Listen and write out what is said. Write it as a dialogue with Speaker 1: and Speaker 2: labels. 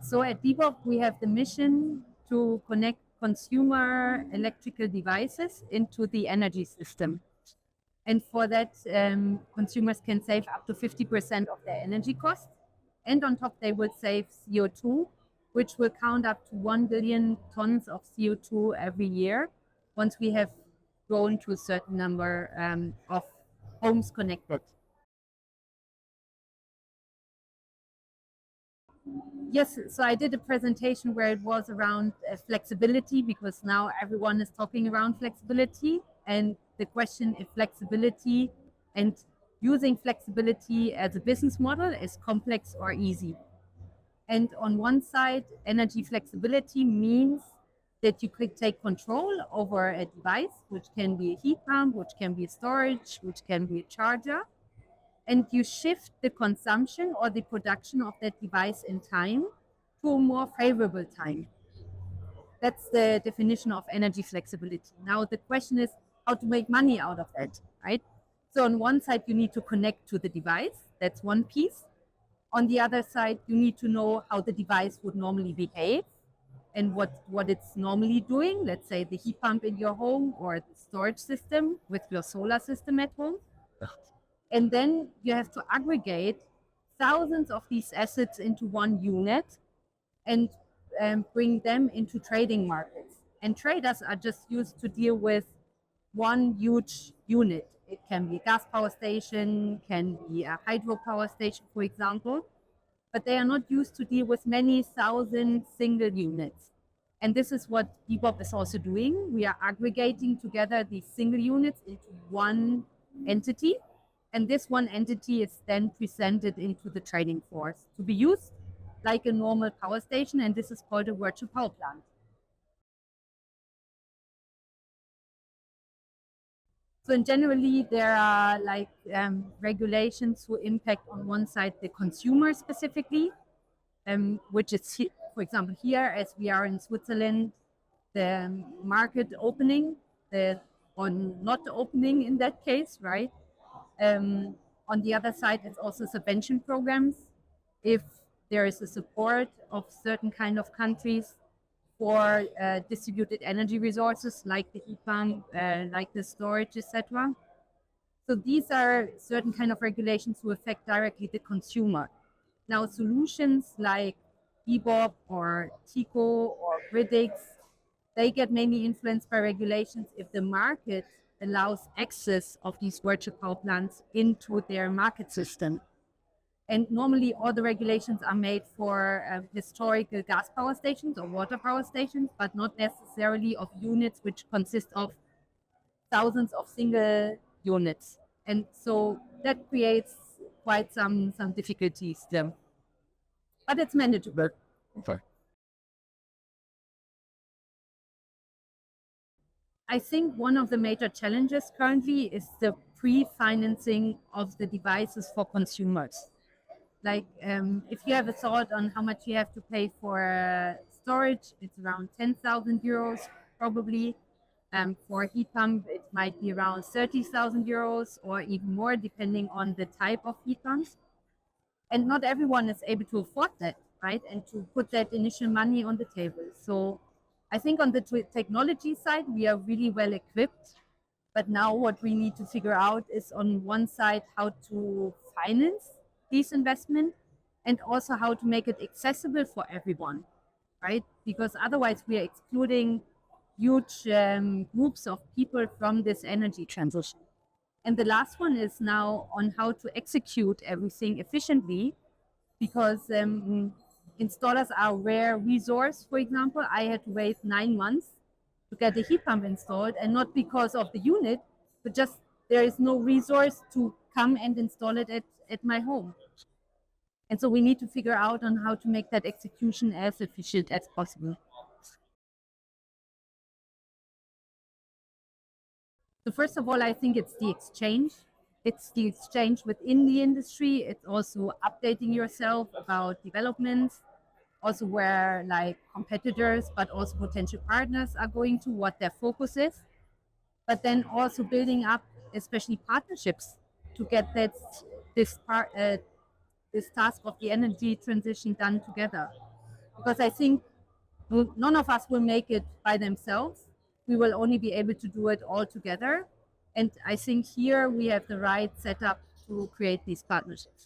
Speaker 1: So at Beebop, we have the mission to connect consumer electrical devices into the energy system. And for that, consumers can save up to 50% of their energy costs. And on top, they will save CO2, which will count up to 1 billion tons of CO2 every year once we have grown to a certain number of homes connected. Yes, so I did a presentation where it was around flexibility, because now everyone is talking around flexibility, and the question if flexibility and using flexibility as a business model is complex or easy. And on one side, energy flexibility means that you could take control over a device, which can be a heat pump, which can be a storage, which can be a charger, and you shift the consumption or the production of that device in time to a more favorable time. That's the definition of energy flexibility. Now, the question is how to make money out of that, right? So on one side, you need to connect to the device. That's one piece. On the other side, you need to know how the device would normally behave and what it's normally doing. Let's say the heat pump in your home or the storage system with your solar system at home. And then you have to aggregate thousands of these assets into one unit and bring them into trading markets. And traders are just used to deal with one huge unit. It can be a gas power station, can be a hydro power station, for example, but they are not used to deal with many thousand single units. And this is what Beebop is also doing. We are aggregating together these single units into one entity. And this one entity is then presented into the trading force to be used like a normal power station. And this is called a virtual power plant. So generally, there are like regulations who impact on one side the consumer specifically, which is, for example, here as we are in Switzerland, the market opening, or not opening in that case, right? On the other side, it's also subvention programs. If there is a support of certain kind of countries for distributed energy resources like the heat pump, like the storage, etc. So these are certain kind of regulations who affect directly the consumer. Now, solutions like Beebop or Tico or Gridix, they get mainly influenced by regulations if the market allows access of these virtual power plants into their market system. And normally all the regulations are made for historical gas power stations or water power stations, but not necessarily of units which consist of thousands of single units. And so that creates quite some difficulties there. But it's manageable.
Speaker 2: Okay.
Speaker 1: I think one of the major challenges currently is the pre-financing of the devices for consumers. Like if you have a thought on how much you have to pay for storage, it's around 10,000 euros probably. For a heat pump, it might be around 30,000 euros or even more, depending on the type of heat pumps. And not everyone is able to afford that, right? And to put that initial money on the table. So I think on the technology side, we are really well equipped. But now what we need to figure out is on one side how to finance these investments and also how to make it accessible for everyone, right? Because otherwise we are excluding huge groups of people from this energy transition. And the last one is now on how to execute everything efficiently, because installers are a rare resource. For example, I had to wait 9 months to get a heat pump installed, and not because of the unit, but just there is no resource to come and install it at my home. And so we need to figure out on how to make that execution as efficient as possible. So first of all, I think it's the exchange. It's the exchange within the industry. It's also updating yourself about developments, also where like competitors, but also potential partners are going to, what their focus is. But then also building up, especially partnerships, to get this task of the energy transition done together. because I think none of us will make it by themselves. We will only be able to do it all together. And I think here we have the right setup to create these partnerships.